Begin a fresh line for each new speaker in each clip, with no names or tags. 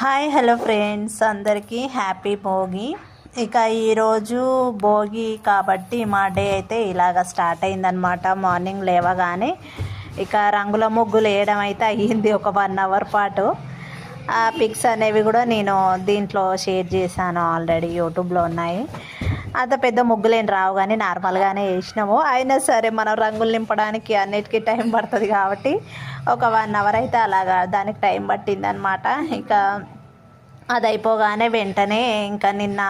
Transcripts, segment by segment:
Hi hello friends, అందరికీ happy Bhogi. ఇక ఈరోజు భోగి కాబట్టి మా డే అయితే ఇలాగ స్టార్ట్ అయిందనమాట. మార్నింగ్ లేవగానే ఇక రంగుల ముగ్గులు వేయడం అయితే అయ్యింది ఒక 1 అవర్ పాటు. ఆ పిక్స్ అనేవి కూడా నేను దీంట్లో షేర్ చేశాను, ఆల్రెడీ యూట్యూబ్లో ఉన్నాయి. అంత పెద్ద ముగ్గులేం రావు కానీ నార్మల్గానే వేసినాము. అయినా సరే మనం రంగులు నింపడానికి అన్నిటికీ టైం పడుతుంది కాబట్టి ఒక 1 అవర్ అయితే అలాగా దానికి టైం పట్టిందనమాట. ఇక అది అయిపోగానే వెంటనే ఇంకా నిన్న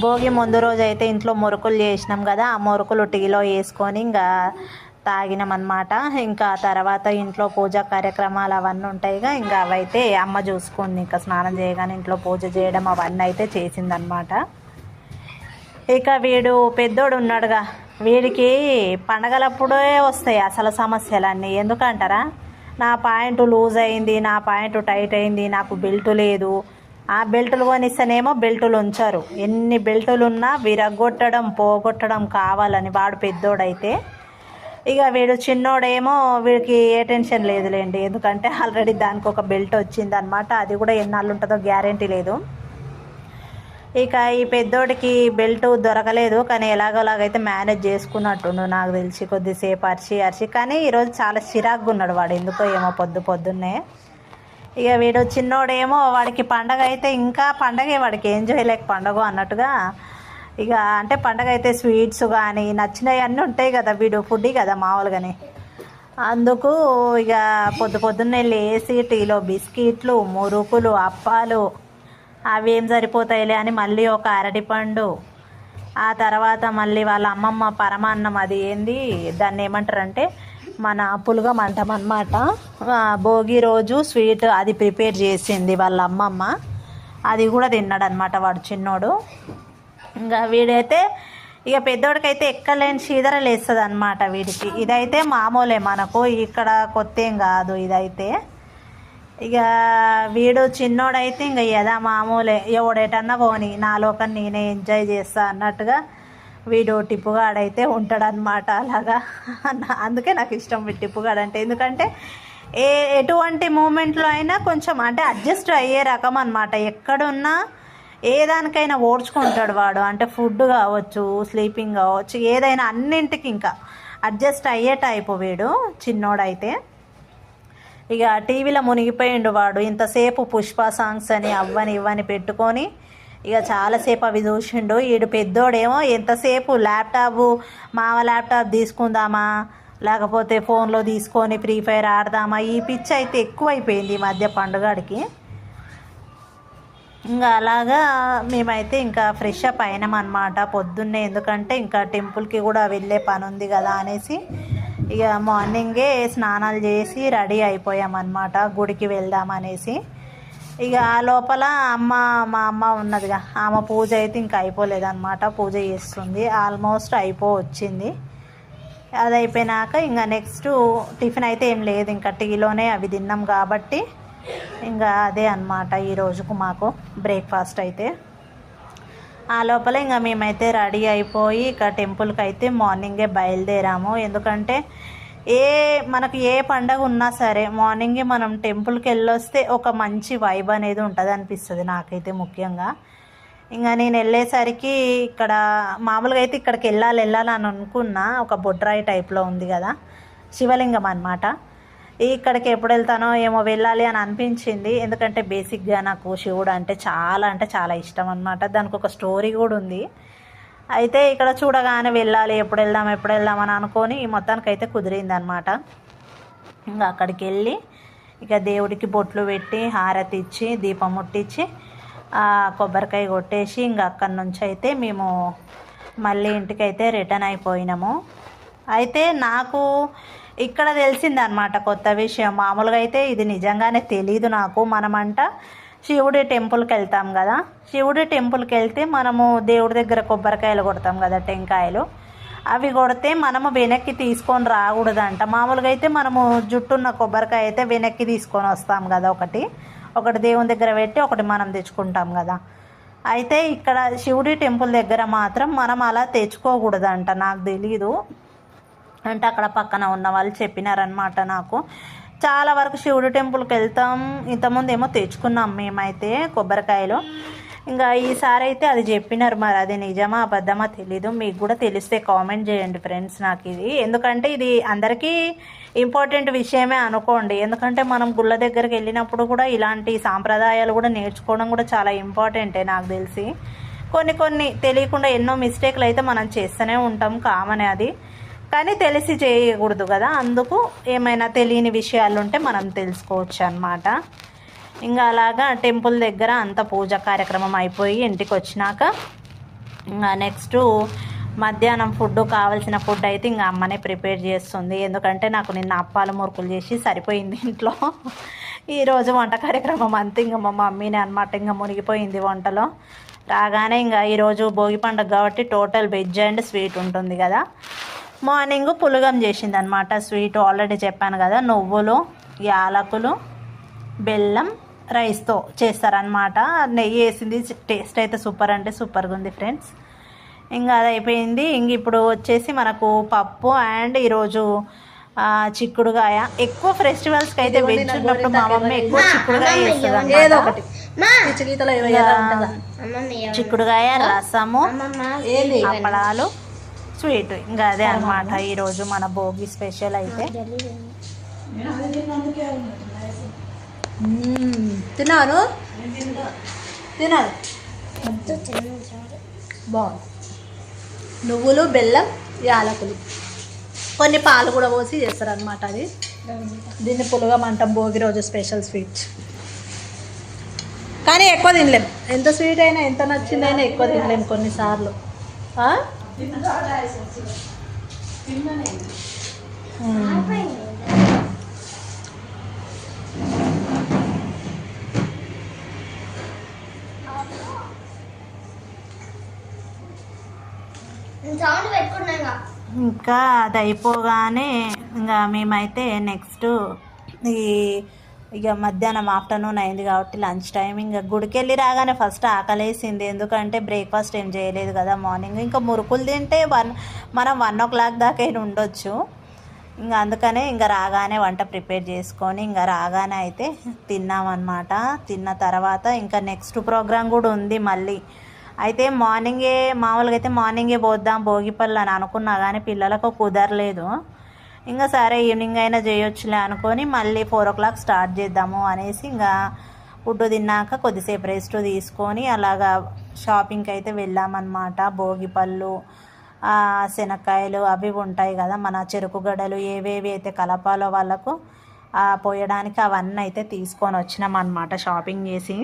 భోగి ముందు రోజు అయితే ఇంట్లో మురుకులు చేసినాం కదా, ఆ మురుకులు టీలో వేసుకొని ఇంకా తాగినామన్నమాట. ఇంకా తర్వాత ఇంట్లో పూజా కార్యక్రమాలు అవన్నీ ఉంటాయిగా, ఇంకా అవైతే అమ్మ చూసుకుంది. ఇంకా స్నానం చేయగానే ఇంట్లో పూజ చేయడం అవన్నీ అయితే చేసిందనమాట. ఇక వీడు పెద్దోడు ఉన్నాడుగా, వీడికి పండగలప్పుడే వస్తాయి అసలు సమస్యలన్నీ. ఎందుకంటారా, నా పాయింట్ లూజ్ అయింది, నా పాయింట్ టైట్ అయింది, నాకు బెల్ట్ లేదు. ఆ బెల్టులు కొనిస్తేనేమో బెల్టులు ఉంచారు. ఎన్ని బెల్టులు ఉన్నా విరగొట్టడం పోగొట్టడం కావాలని వాడు పెద్దోడైతే. ఇక వీడు చిన్నోడేమో వీడికి ఏ టెన్షన్ లేదులేండి, ఎందుకంటే ఆల్రెడీ దానికి ఒక బెల్ట్ వచ్చిందనమాట. అది కూడా ఎన్నాళ్ళు ఉంటుందో గ్యారెంటీ లేదు. ఇక ఈ పెద్దోడికి బెల్ట్ దొరకలేదు, కానీ ఎలాగోలాగైతే మేనేజ్ చేసుకున్నట్టుండు నాకు తెలిసి. కొద్దిసేపు అరిచి కానీ ఈరోజు చాలా చిరాకుగా ఉన్నాడు వాడు, ఎందుకో ఏమో పొద్దున్నే. ఇక వీడు చిన్నోడేమో వాడికి పండగ అయితే ఇంకా పండగే, వాడికి ఎంజాయ్ లేక పండగ అన్నట్టుగా. ఇక అంటే పండగ అయితే స్వీట్స్ కానీ నచ్చినవి అన్నీ ఉంటాయి కదా, వీడు ఫుడ్డీ కదా మామూలుగానే. అందుకు ఇక పొద్దున్నే లేసి టీలో బిస్కెట్లు, మురుకులు, అప్పాలు అవి ఏం సరిపోతాయిలే అని మళ్ళీ ఒక అరటిపండు, ఆ తర్వాత మళ్ళీ వాళ్ళ అమ్మమ్మ పరమాన్నం, అది ఏంది దాన్ని ఏమంటారంటే మన పులగం అంటాం అన్నమాట. భోగి రోజు స్వీట్ అది ప్రిపేర్ చేసింది వాళ్ళ అమ్మమ్మ, అది కూడా తిన్నాడనమాట వాడు చిన్నోడు. ఇంకా వీడైతే ఇక పెద్దోడికైతే ఎక్కలేని చీదరలు వేస్తుంది అనమాట వీడికి. ఇదైతే మామూలే మనకు, ఇక్కడ కొత్త ఏం కాదు ఇదైతే. ఇక వీడు చిన్నోడైతే ఇంక యదా మామూలే, ఎవడేటన్నా పోని నా లోకం నేనే ఎంజాయ్ చేస్తా అన్నట్టుగా వీడు టిప్పుగాడైతే ఉంటాడనమాట అలాగా. అందుకే నాకు ఇష్టం టిప్పుగాడు అంటే, ఎందుకంటే ఎటువంటి మూమెంట్లో అయినా కొంచెం అంటే అడ్జస్ట్ అయ్యే రకం అనమాట. ఎక్కడున్నా ఏ దానికైనా ఓడ్చుకుంటాడు వాడు, అంటే ఫుడ్ కావచ్చు, స్లీపింగ్ కావచ్చు, ఏదైనా అన్నింటికి ఇంకా అడ్జస్ట్ అయ్యే టైపు వీడు చిన్నోడైతే. ఇక టీవీలో మునిగిపోయిండు వాడు. ఇంతసేపు పుష్ప సాంగ్స్ అని అవ్వని ఇవ్వని పెట్టుకొని ఇక చాలాసేపు అవి చూసిండు. వీడు పెద్దోడేమో ఎంతసేపు మావ ల్యాప్టాప్ తీసుకుందామా, లేకపోతే ఫోన్లో తీసుకొని ఫ్రీ ఫైర్ ఆడదామా, ఈ పిచ్చి అయితే ఎక్కువైపోయింది ఈ మధ్య పండుగడికి. ఇంకా అలాగా మేమైతే ఇంకా ఫ్రెష్ అప్ అయినామన్నమాట పొద్దున్నే, ఎందుకంటే ఇంకా టెంపుల్కి కూడా వెళ్ళే పని ఉంది కదా అనేసి. ఇక మార్నింగే స్నానాలు చేసి రెడీ అయిపోయామన్నమాట, గుడికి వెళ్దామనేసి. ఇక ఆ లోపల మా అమ్మ ఉన్నదిగా, ఆమె పూజ అయితే ఇంకా అయిపోలేదన్నమాట, పూజ చేస్తుంది. ఆల్మోస్ట్ వచ్చింది. అది అయిపోయినాక ఇంకా నెక్స్ట్ టిఫిన్ అయితే ఏం లేదు, ఇంకా టీలోనే అవి తిన్నాం కాబట్టి ఇంకా అదే అన్నమాట ఈ రోజుకు మాకు బ్రేక్ఫాస్ట్ అయితే. ఆ లోపల ఇంకా మేమైతే రెడీ అయిపోయి ఇక టెంపుల్కి అయితే మార్నింగే బయలుదేరాము. ఎందుకంటే మనకు ఏ పండగ ఉన్నా సరే మార్నింగే మనం టెంపుల్కి వెళ్ళొస్తే ఒక మంచి వైబ్ అనేది ఉంటుంది అనిపిస్తుంది నాకైతే ముఖ్యంగా. ఇంకా నేను వెళ్ళేసరికి ఇక్కడ మామూలుగా అయితే ఇక్కడికి వెళ్ళాలని అనుకున్నా, ఒక బొడ్రాయి టైప్లో ఉంది కదా శివలింగం అనమాట. ఇక్కడికి ఎప్పుడు వెళ్తానో ఏమో వెళ్ళాలి అని అనిపించింది, ఎందుకంటే బేసిక్గా నాకు శివుడు అంటే చాలా ఇష్టం అనమాట. దానికి ఒక స్టోరీ కూడా ఉంది. అయితే ఇక్కడ చూడగానే వెళ్ళాలి, ఎప్పుడు వెళ్దాం అని అనుకొని మొత్తానికి అయితే కుదిరిందనమాట. ఇంకా అక్కడికి వెళ్ళి ఇక దేవుడికి బొట్లు పెట్టి హారతి ఇచ్చి దీపం ముట్టించి కొబ్బరికాయ కొట్టేసి ఇంకా అక్కడి నుంచి అయితే మేము మళ్ళీ ఇంటికైతే రిటర్న్ అయిపోయినాము. అయితే నాకు ఇక్కడ తెలిసిందనమాట కొత్త విషయం. మామూలుగా అయితే ఇది నిజంగానే తెలీదు నాకు. మనమంట శివుడి టెంపుల్కి వెళ్తాం కదా, శివుడి టెంపుల్కి వెళ్తే మనము దేవుడి దగ్గర కొబ్బరికాయలు కొడతాం కదా, టెంకాయలు, అవి కొడితే మనము వెనక్కి తీసుకొని రాకూడదంట. మామూలుగా అయితే మనము జుట్టున్న కొబ్బరికాయ అయితే వెనక్కి తీసుకొని వస్తాం కదా, ఒకటి దేవుని దగ్గర పెట్టి ఒకటి మనం తెచ్చుకుంటాం కదా. అయితే ఇక్కడ శివుడి టెంపుల్ దగ్గర మాత్రం మనం అలా తెచ్చుకోకూడదంట. నాకు తెలీదు, అంటే అక్కడ పక్కన ఉన్న వాళ్ళు చెప్పినారనమాట నాకు. చాలా వరకు శివుడు టెంపుల్కి వెళ్తాం. ఇంతకుముందు ఏమో తెచ్చుకున్నాం మేమైతే కొబ్బరికాయలు. ఇంకా ఈసారి అయితే అది చెప్పినారు, మరి అది నిజమా అబద్ధమా తెలీదు. మీకు కూడా తెలిస్తే కామెంట్ చేయండి ఫ్రెండ్స్. నాకు ఇది ఎందుకంటే ఇది అందరికీ ఇంపార్టెంట్ విషయమే అనుకోండి. ఎందుకంటే మనం గుళ్ళ దగ్గరికి వెళ్ళినప్పుడు కూడా ఇలాంటి సాంప్రదాయాలు కూడా నేర్చుకోవడం కూడా చాలా ఇంపార్టెంటే. నాకు తెలిసి కొన్ని తెలియకుండా ఎన్నో మిస్టేక్లు అయితే మనం చేస్తూనే ఉంటాం, కామన్ అది. కానీ తెలిసి చేయకూడదు కదా, అందుకు ఏమైనా తెలియని విషయాలు ఉంటే మనం తెలుసుకోవచ్చు అన్నమాట. ఇంకా అలాగా టెంపుల్ దగ్గర అంత పూజ కార్యక్రమం అయిపోయి ఇంటికి వచ్చినాక ఇంకా నెక్స్ట్ మధ్యాహ్నం ఫుడ్, కావాల్సిన ఫుడ్ అయితే ఇంకా అమ్మనే ప్రిపేర్ చేస్తుంది. ఎందుకంటే నాకు నిన్న అప్పాలు మురుకులు చేసి సరిపోయింది ఇంట్లో. ఈరోజు వంట కార్యక్రమం అంతా ఇంకా మా మమ్మీనే అనమాట, ఇంకా మునిగిపోయింది వంటలో. రాగానే ఇంకా ఈరోజు భోగి పండుగ కాబట్టి టోటల్ వెజ్ అండ్ స్వీట్ ఉంటుంది కదా. మార్నింగ్ పులగం చేసింది అనమాట. స్వీట్ ఆల్రెడీ చెప్పాను కదా, నువ్వులు, యాలకులు, బెల్లం, రైస్తో చేస్తారనమాట. నెయ్యి వేసింది. టేస్ట్ అయితే సూపర్ అంటే సూపర్గా ఉంది ఫ్రెండ్స్. ఇంకా అది అయిపోయింది. ఇంక ఇప్పుడు వచ్చేసి మనకు పప్పు అండ్ ఈరోజు చిక్కుడుగాయ. ఎక్కువ ఫెస్టివల్స్కి అయితే వెజ్ ఉన్నప్పుడు మా మమ్మీ ఎక్కువ చిక్కుడుగాయ వేస్తుంది. చిక్కుడుగాయ, రసము, అప్పడాలు, స్వీట్. ఇంకా అదే అనమాట ఈరోజు మన భోగి స్పెషల్ అయితే. తిన్నాను తినాలి. బాగుంది. నువ్వులు, బెల్లం, యాలకులు, కొన్ని పాలు కూడా పోసి చేస్తారనమాట. అది దీన్ని పులగం అంటాం, భోగి రోజు స్పెషల్ స్వీట్స్. కానీ ఎక్కువ తినలేం. ఎంత స్వీట్ అయినా, ఎంత నచ్చిందైనా ఎక్కువ తినలేం కొన్నిసార్లు. ఇంకా అది అయిపోగానే ఇంకా మేమైతే నెక్స్ట్ ఇక మధ్యాహ్నం ఆఫ్టర్నూన్ అయింది కాబట్టి లంచ్ టైం. ఇంకా గుడికి వెళ్ళి రాగానే ఫస్ట్ ఆకలేసింది. ఎందుకంటే బ్రేక్ఫాస్ట్ ఏం చేయలేదు కదా మార్నింగ్. ఇంకా మురుకులు తింటే మనం 1 o'clock దాకా ఉండొచ్చు. ఇంకా అందుకనే ఇంకా రాగానే వంట ప్రిపేర్ చేసుకొని ఇంకా రాగానే అయితే తిన్నామన్నమాట. తిన్న తర్వాత ఇంకా నెక్స్ట్ ప్రోగ్రాం కూడా ఉంది మళ్ళీ. అయితే మామూలుగా అయితే మార్నింగే పోద్దాం భోగిపళ్ళు అని అనుకున్నా, కానీ పిల్లలకు కుదరలేదు. ఇంకా సరే ఈవినింగ్ అయినా చేయొచ్చులే అనుకొని మళ్ళీ 4 o'clock స్టార్ట్ చేద్దాము అనేసి ఇంకా ఫుడ్ తిన్నాక కొద్దిసేపు రెస్ట్ తీసుకొని అలాగా షాపింగ్కి అయితే వెళ్ళామన్నమాట. భోగిపళ్ళు, శనక్కాయలు అవి ఉంటాయి కదా, మన చెరుకు గడలు ఏవేవి అయితే కలపాలో వాళ్ళకు పోయడానికి అవన్నీ అయితే తీసుకొని వచ్చినామన్నమాట షాపింగ్ చేసి.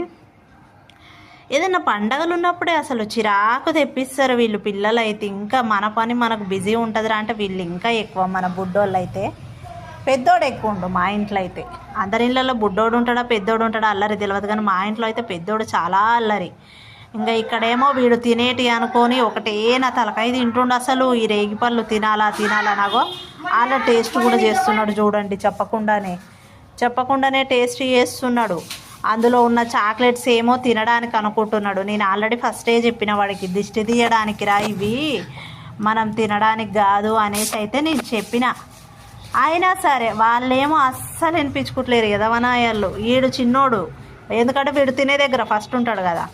ఏదైనా పండగలు ఉన్నప్పుడే అసలు చిరాకు తెప్పిస్తారు వీళ్ళు పిల్లలు అయితే. ఇంకా మన పని మనకు బిజీ ఉంటుందిరా అంటే వీళ్ళు ఇంకా ఎక్కువ. మన బుడ్డోళ్ళు అయితే, పెద్దోడు ఎక్కువ ఉండు మా ఇంట్లో అయితే. అందరి ఇళ్ళల్లో బుడ్డోడు ఉంటాడా పెద్దోడు ఉంటాడా అల్లరి తెలియదు, కానీ మా ఇంట్లో అయితే పెద్దోడు చాలా అల్లరి. ఇంకా ఇక్కడేమో వీడు తినేటి అనుకొని ఒకటే నా తలకాయ తింటుండు. అసలు ఈ రేగిపళ్ళు తినాలా నాగో అలా టేస్ట్ కూడా చేస్తున్నాడు చూడండి. చెప్పకుండానే టేస్ట్ చేస్తున్నాడు. అందులో ఉన్న చాక్లెట్స్ ఏమో తినడానికి అనుకుంటున్నాడు. నేను ఆల్రెడీ ఫస్టే చెప్పిన వాడికి, దిష్టి తీయడానికి రా ఇవి, మనం తినడానికి కాదు అనేసి అయితే నేను చెప్పిన. అయినా సరే వాళ్ళేమో అస్సలు వినిపించుకోవట్లేరు కదా వనాయాళ్ళు. వీడు చిన్నోడు, ఎందుకంటే వీడు తినే దగ్గర ఫస్ట్ ఉంటాడు కదా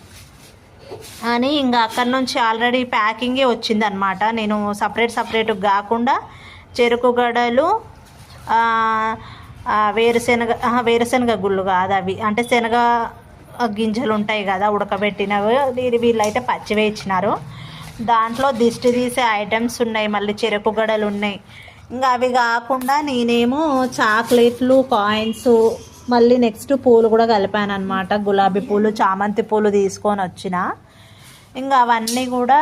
అని. ఇంకా అక్కడి నుంచి ఆల్రెడీ ప్యాకింగే వచ్చిందనమాట. నేను సపరేట్గా కాకుండా చెరుకు గడలు, వేరుశనగ గుళ్ళు కాదు అవి, అంటే శనగ గింజలు ఉంటాయి కదా ఉడకబెట్టినవి, వీళ్ళైతే పచ్చివే ఇచ్చినారు. దాంట్లో దిష్టి తీసే ఐటమ్స్ ఉన్నాయి, మళ్ళీ చెరుకు గడలు ఉన్నాయి. ఇంకా అవి కాకుండా నేనేమో చాక్లెట్లు, కాయిన్స్, మళ్ళీ నెక్స్ట్ పూలు కూడా కలిపాను అనమాట. గులాబీ పూలు, చామంతి పూలు తీసుకొని వచ్చిన. ఇంకా అవన్నీ కూడా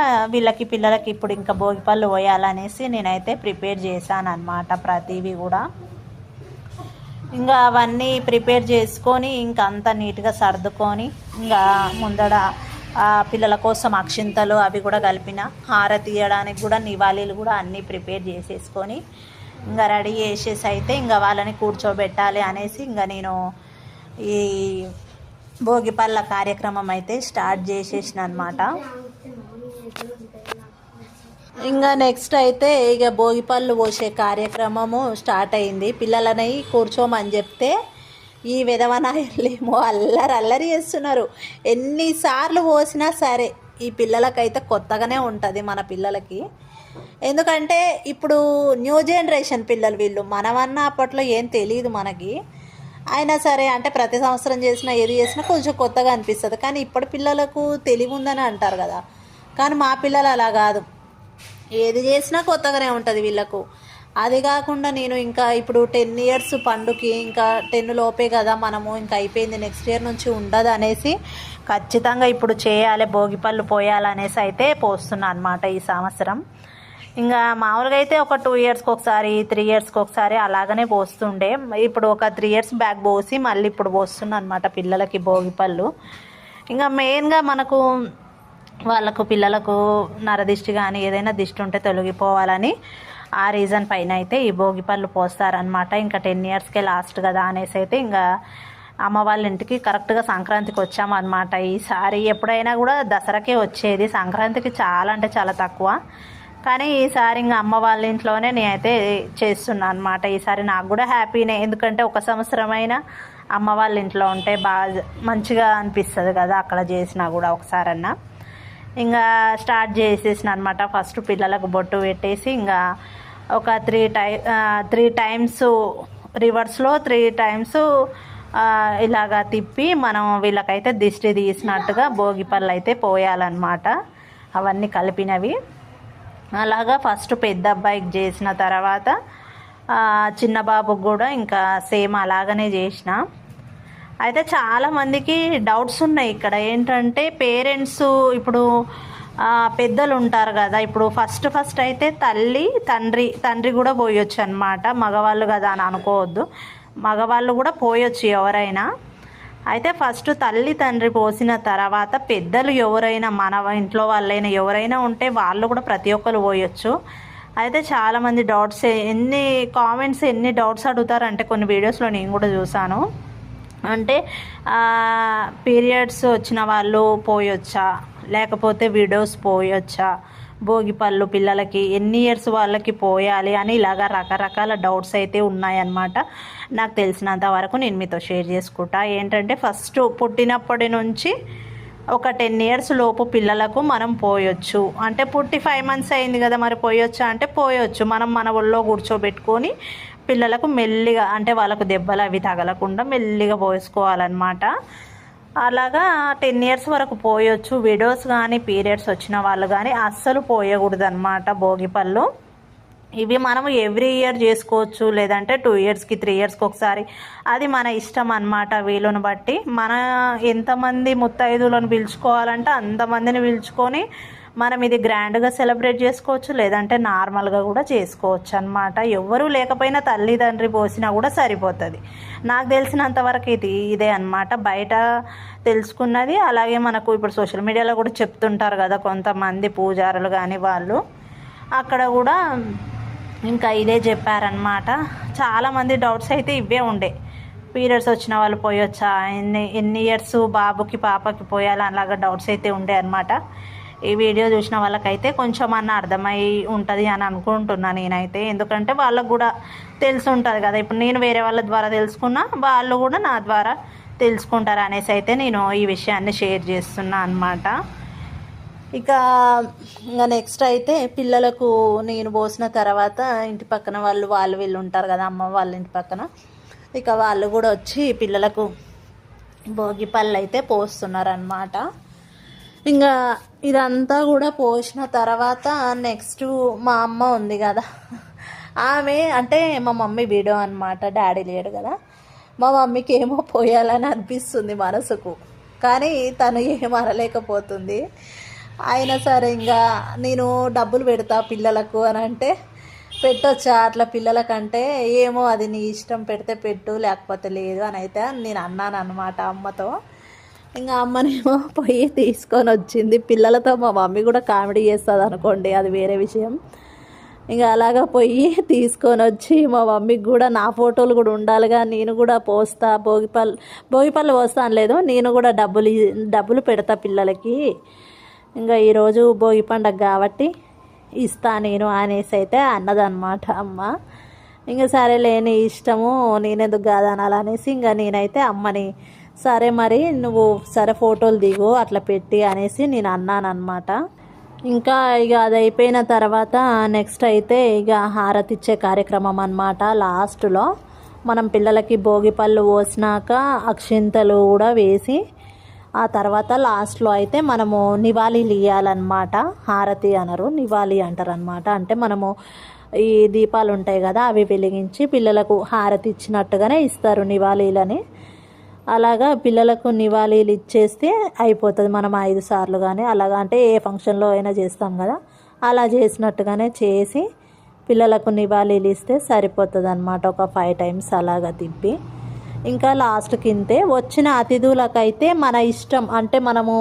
పిల్లలకి ఇప్పుడు ఇంకా భోగిపళ్ళు పోయాలనేసి నేనైతే ప్రిపేర్ చేశాను అనమాట ప్రతివి కూడా. ఇంకా అవన్నీ ప్రిపేర్ చేసుకొని ఇంకా అంతా నీట్గా సర్దుకొని ఇంకా ముందడ పిల్లల కోసం అక్షింతలు అవి కూడా కలిపిన. హారతి ఇవ్వడానికి కూడా నివాళీలు కూడా అన్నీ ప్రిపేర్ చేసేసుకొని ఇంకా రెడీ చేసేసి అయితే ఇంకా వాళ్ళని కూర్చోబెట్టాలి అనేసి ఇంకా నేను ఈ భోగిపళ్ళ కార్యక్రమం అయితే స్టార్ట్ చేసేసిన అనమాట. ఇంకా నెక్స్ట్ అయితే ఇక భోగిపళ్ళు పోసే కార్యక్రమము స్టార్ట్ అయింది. పిల్లలని కూర్చోమని చెప్తే ఈ విధవనాయలేమో అల్లరి చేస్తున్నారు. ఎన్నిసార్లు పోసినా సరే ఈ పిల్లలకైతే కొత్తగానే ఉంటుంది మన పిల్లలకి. ఎందుకంటే ఇప్పుడు న్యూ జనరేషన్ పిల్లలు వీళ్ళు. మనమన్నా అప్పట్లో ఏం తెలియదు మనకి. అయినా సరే అంటే ప్రతి సంవత్సరం చేసినా ఏది చేసినా కొంచెం కొత్తగా అనిపిస్తుంది. కానీ ఇప్పటి పిల్లలకు తెలివి ఉందని అంటారు కదా, కానీ మా పిల్లలు అలా కాదు, ఏది చేసినా కొత్తగానే ఉంటుంది వీళ్ళకు. అది కాకుండా నేను ఇంకా ఇప్పుడు 10 ఇయర్స్ పండుకి ఇంకా 10 లోపే కదా మనము, ఇంకా అయిపోయింది, నెక్స్ట్ ఇయర్ నుంచి ఉండదు అనేసి ఖచ్చితంగా ఇప్పుడు చేయాలి, భోగిపళ్ళు పోయాలనేసి అయితే పోస్తున్నా అనమాట ఈ సంవత్సరం. ఇంకా మామూలుగా అయితే ఒక 2 ఇయర్స్కి ఒకసారి 3 ఇయర్స్కి ఒకసారి అలాగనే పోస్తుండే. ఇప్పుడు ఒక 3 ఇయర్స్ బ్యాక్ పోసి మళ్ళీ ఇప్పుడు పోస్తున్నా అనమాట పిల్లలకి భోగిపళ్ళు. ఇంకా మెయిన్గా మనకు వాళ్ళకు పిల్లలకు నరదిష్టి కానీ ఏదైనా దిష్టి ఉంటే తొలగిపోవాలని ఆ రీజన్ పైన అయితే ఈ భోగిపళ్ళు పోస్తారనమాట. ఇంకా 10 ఇయర్స్కే లాస్ట్ కదా అనేసి అయితే ఇంకా అమ్మ వాళ్ళ ఇంటికి కరెక్ట్గా సంక్రాంతికి వచ్చామన్నమాట. ఈసారి ఎప్పుడైనా కూడా దసరాకే వచ్చేది, సంక్రాంతికి చాలా అంటే చాలా తక్కువ. కానీ ఈసారి ఇంకా అమ్మ వాళ్ళ ఇంట్లోనే నేనైతే చేస్తున్నాను అనమాట. ఈసారి నాకు కూడా హ్యాపీనే, ఎందుకంటే ఒక సంవత్సరమైనా అమ్మ వాళ్ళ ఇంట్లో ఉంటే బాగా మంచిగా అనిపిస్తుంది కదా, అక్కడ చేసినా కూడా ఒకసారన్నా. ఇంకా స్టార్ట్ చేసేసిన అనమాట. ఫస్ట్ పిల్లలకు బొట్టు పెట్టేసి ఇంకా ఒక 3 టైమ్స్ రివర్స్లో 3 టైమ్స్ ఇలాగా తిప్పి మనం వీళ్ళకైతే దిష్టి తీసినట్టుగా భోగిపళ్ళు అయితే పోయాలన్నమాట, అవన్నీ కలిపినవి. అలాగా ఫస్ట్ పెద్ద అబ్బాయికి చేసిన తర్వాత చిన్న బాబుకి కూడా ఇంకా సేమ్ అలాగనే చేసిన. అయితే చాలామందికి డౌట్స్ ఉన్నాయి ఇక్కడ. ఏంటంటే పేరెంట్స్ ఇప్పుడు పెద్దలు ఉంటారు కదా, ఇప్పుడు ఫస్ట్ అయితే తండ్రి కూడా పోయొచ్చు అనమాట. మగవాళ్ళు కదా అని అనుకోవద్దు, మగవాళ్ళు కూడా పోయొచ్చు ఎవరైనా. అయితే ఫస్ట్ తండ్రి పోసిన తర్వాత పెద్దలు ఎవరైనా మన ఇంట్లో వాళ్ళైనా ఎవరైనా ఉంటే వాళ్ళు కూడా ప్రతి ఒక్కరు పోయొచ్చు. అయితే చాలామంది డౌట్స్, ఎన్ని డౌట్స్ అడుగుతారంటే కొన్ని వీడియోస్లో నేను కూడా చూసాను. అంటే పీరియడ్స్ వచ్చిన వాళ్ళు పోయొచ్చా, లేకపోతే విడోస్ పోయొచ్చా, భోగిపళ్ళు పిల్లలకి ఎన్ని ఇయర్స్ వాళ్ళకి పోయాలి అని ఇలాగా రకరకాల డౌట్స్ అయితే ఉన్నాయన్నమాట. నాకు తెలిసినంత వరకు నేను మీతో షేర్ చేసుకుంటా. ఏంటంటే ఫస్ట్ పుట్టినప్పటి నుంచి ఒక 10 ఇయర్స్ లోపు పిల్లలకు మనం పోయొచ్చు. అంటే పుట్టి 5 మంత్స్ అయింది కదా మరి పోయొచ్చా అంటే పోయొచ్చు. మనం మన ఒళ్ళో కూర్చోబెట్టుకొని పిల్లలకు మెల్లిగా, అంటే వాళ్ళకు దెబ్బలు అవి తగలకుండా మెల్లిగా పోసుకోవాలన్నమాట. అలాగా 10 ఇయర్స్ వరకు పోయొచ్చు. విడోస్ కానీ పీరియడ్స్ వచ్చిన వాళ్ళు కానీ అస్సలు పోయకూడదు అనమాట భోగిపళ్ళు. ఇవి మనం ఎవ్రీ ఇయర్ చేసుకోవచ్చు, లేదంటే 2 ఇయర్స్కి 3 ఇయర్స్కి ఒకసారి, అది మన ఇష్టం అన్నమాట. వీలుని బట్టి మన ఎంతమంది ముత్తైదులను పిలుచుకోవాలంటే అంతమందిని పిలుచుకొని మనం ఇది గ్రాండ్గా సెలబ్రేట్ చేసుకోవచ్చు, లేదంటే నార్మల్గా కూడా చేసుకోవచ్చు అనమాట. ఎవరు లేకపోయినా తల్లిదండ్రి పోసినా కూడా సరిపోతుంది. నాకు తెలిసినంతవరకు ఇదే అనమాట బయట తెలుసుకున్నది. అలాగే మనకు ఇప్పుడు సోషల్ మీడియాలో కూడా చెప్తుంటారు కదా కొంతమంది పూజారులు కానీ, వాళ్ళు అక్కడ కూడా ఇంకా ఇదే చెప్పారనమాట. చాలామంది డౌట్స్ అయితే ఇవే ఉండే. పీరియడ్స్ వచ్చిన వాళ్ళు పోయొచ్చా, ఎన్ని ఇయర్స్ బాబుకి పాపకి పోయాలి, అలాగా డౌట్స్ అయితే ఉండే అనమాట. ఈ వీడియో చూసిన వాళ్ళకైతే కొంచెం అన్న అర్థమై ఉంటుంది అని అనుకుంటున్నాను నేనైతే. ఎందుకంటే వాళ్ళకు కూడా తెలిసి ఉంటుంది కదా, ఇప్పుడు నేను వేరే వాళ్ళ ద్వారా తెలుసుకున్నా, వాళ్ళు కూడా నా ద్వారా తెలుసుకుంటారు అనేసి అయితే నేను ఈ విషయాన్ని షేర్ చేస్తున్నా అనమాట. ఇంకా నెక్స్ట్ అయితే పిల్లలకు నేను పోసిన తర్వాత ఇంటి పక్కన వాళ్ళు వీళ్ళు ఉంటారు కదా, అమ్మ వాళ్ళ ఇంటి పక్కన, ఇక వాళ్ళు కూడా వచ్చి పిల్లలకు భోగిపళ్ళు అయితే పోస్తున్నారనమాట. ఇంకా ఇదంతా కూడా పోసిన తర్వాత నెక్స్ట్ మా అమ్మ ఉంది కదా, ఆమె అంటే మా మమ్మీ వీడియో అనమాట, డాడీ లేడు కదా. మా మమ్మీకి ఏమో పోయాలని అనిపిస్తుంది మనసుకు, కానీ తను ఏం అనలేకపోతుంది. అయినా సరే ఇంకా నేను డబ్బులు పెడతా పిల్లలకు అని అంటే, పెట్టొచ్చా అట్లా పిల్లలకంటే, ఏమో అది నీ ఇష్టం, పెడితే పెట్టు లేకపోతే లేదు అని అయితే నేను అన్నాను అనమాట అమ్మతో. ఇంకా అమ్మనేమో పోయి తీసుకొని వచ్చింది. పిల్లలతో మా మమ్మీ కూడా కామెడీ చేస్తుంది అనుకోండి, అది వేరే విషయం. ఇంకా అలాగా పోయి తీసుకొని వచ్చి మా మమ్మీకి కూడా నా ఫోటోలు కూడా ఉండాలిగా, నేను కూడా పోస్తా, భోగిపళ్ళు పోస్తాను లేదు, నేను కూడా డబ్బులు పెడతా పిల్లలకి. ఇంకా ఈరోజు భోగి పండుగ కాబట్టి ఇస్తా నేను అనేసి అయితే అన్నదన్నమాట అమ్మ. ఇంకా సరేలే నీ ఇష్టము, నేనెందుకు కాదనాలనేసి ఇంకా నేనైతే అమ్మని సరే మరి నువ్వు సరే ఫోటోలు దిగు అట్లా పెట్టి అనేసి నేను అన్నాను అనమాట. ఇంకా ఇక అది అయిపోయిన తర్వాత నెక్స్ట్ అయితే ఇక హారతి ఇచ్చే కార్యక్రమం అనమాట. లాస్ట్లో మనం పిల్లలకి భోగి పళ్ళు పోసినాక అక్షింతలు కూడా వేసి ఆ తర్వాత లాస్ట్లో అయితే మనము నివాళీలు ఇవ్వాలన్నమాట. హారతి అనరు, నివాళి అంటారు అనమాట. అంటే మనము ఈ దీపాలు ఉంటాయి కదా అవి వెలిగించి పిల్లలకు హారతి ఇచ్చినట్టుగానే ఇస్తారు నివాళీలని. అలాగా పిల్లలకు నివాళీలు ఇచ్చేస్తే అయిపోతుంది. మనం 5 సార్లు కానీ అలాగా అంటే ఏ ఫంక్షన్లో అయినా చేస్తాం కదా అలా చేసినట్టుగానే చేసి పిల్లలకు నివాళీలు ఇస్తే సరిపోతుంది అనమాట. ఒక 5 టైమ్స్ అలాగా తిప్పి ఇంకా లాస్ట్కి ఇంతే. వచ్చిన అతిథులకైతే మన ఇష్టం, అంటే మనము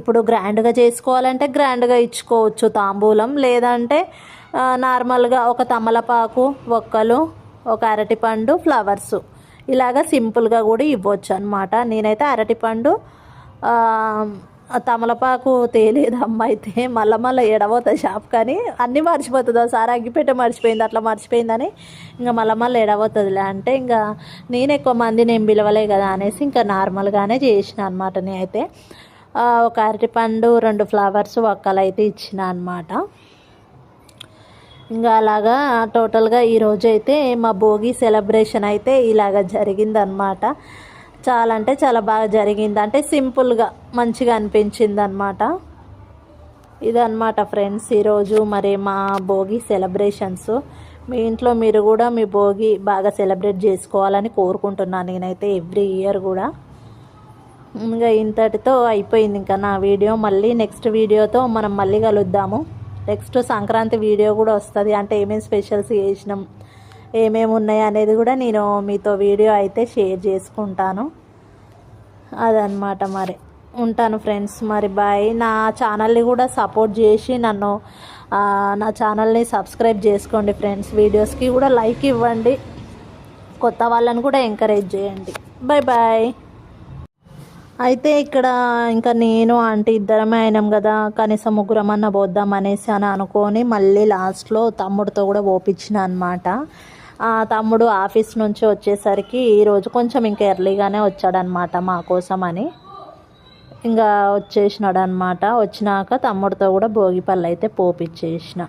ఇప్పుడు గ్రాండ్గా చేసుకోవాలంటే గ్రాండ్గా ఇచ్చుకోవచ్చు తాంబూలం, లేదంటే నార్మల్గా ఒక తమలపాకు, ఒక్కలు, ఒక అరటిపండు, ఫ్లవర్సు ఇలాగ సింపుల్గా కూడా ఇవ్వచ్చు అనమాట. నేనైతే అరటిపండు తమలపాకు తేలేదు అమ్మ అయితే మళ్ళీ ఎడబోతుంది షాప్ కానీ అన్నీ మర్చిపోతుంది. ఒకసారి అగ్గిపెట్ట మర్చిపోయింది, అట్లా మర్చిపోయిందని ఇంకా మళ్ళీ ఎడబోతుందిలే అంటే ఇంకా నేను ఎక్కువ మంది నేను పిలవలే కదా అనేసి ఇంకా నార్మల్గానే చేసిన అనమాట. నేనైతే ఒక అరటిపండు, 2 ఫ్లవర్స్, ఒక్కలు అయితే ఇచ్చిన అనమాట. ఇంకా అలాగా టోటల్గా ఈరోజు అయితే మా భోగి సెలబ్రేషన్ అయితే ఇలాగ జరిగిందనమాట. చాలా అంటే చాలా బాగా జరిగింది, అంటే సింపుల్గా మంచిగా అనిపించింది అనమాట. ఇదన్నమాట ఫ్రెండ్స్ ఈరోజు మరి మా భోగి సెలబ్రేషన్స్. మీ ఇంట్లో మీరు కూడా మీ భోగి బాగా సెలబ్రేట్ చేసుకోవాలని కోరుకుంటున్నాను నేనైతే ఎవ్రీ ఇయర్ కూడా. ఇంకా ఇంతటితో అయిపోయింది ఇంకా నా వీడియో. మళ్ళీ నెక్స్ట్ వీడియోతో మనం మళ్ళీ కలుద్దాము. నెక్స్ట్ సంక్రాంతి వీడియో కూడా వస్తుంది, అంటే ఏమేమి స్పెషల్స్ చేసినాం, ఏమేమి ఉన్నాయి అనేది కూడా నేను మీతో వీడియో అయితే షేర్ చేసుకుంటాను. అదనమాట. మరి ఉంటాను ఫ్రెండ్స్, మరి బాయ్. నా ఛానల్ని కూడా సపోర్ట్ చేసి నా ఛానల్ని సబ్స్క్రైబ్ చేసుకోండి ఫ్రెండ్స్. వీడియోస్కి కూడా లైక్ ఇవ్వండి, కొత్త వాళ్ళని కూడా ఎంకరేజ్ చేయండి. Bye bye. అయితే ఇక్కడ ఇంకా నేను ఆంటీ ఇద్దరమే అయినాం కదా, కనీసం ముగ్గురమన్నా పోద్దాం అనేసి అనుకొని మళ్ళీ లాస్ట్లో తమ్ముడితో కూడా పోపించిన అనమాట. తమ్ముడు ఆఫీస్ నుంచి వచ్చేసరికి ఈరోజు కొంచెం ఇంకా ఎర్లీగానే వచ్చాడనమాట మా కోసం అని. ఇంకా వచ్చేసినాడు అనమాట. వచ్చినాక తమ్ముడితో కూడా భోగిపళ్ళు అయితే పోపించేసిన.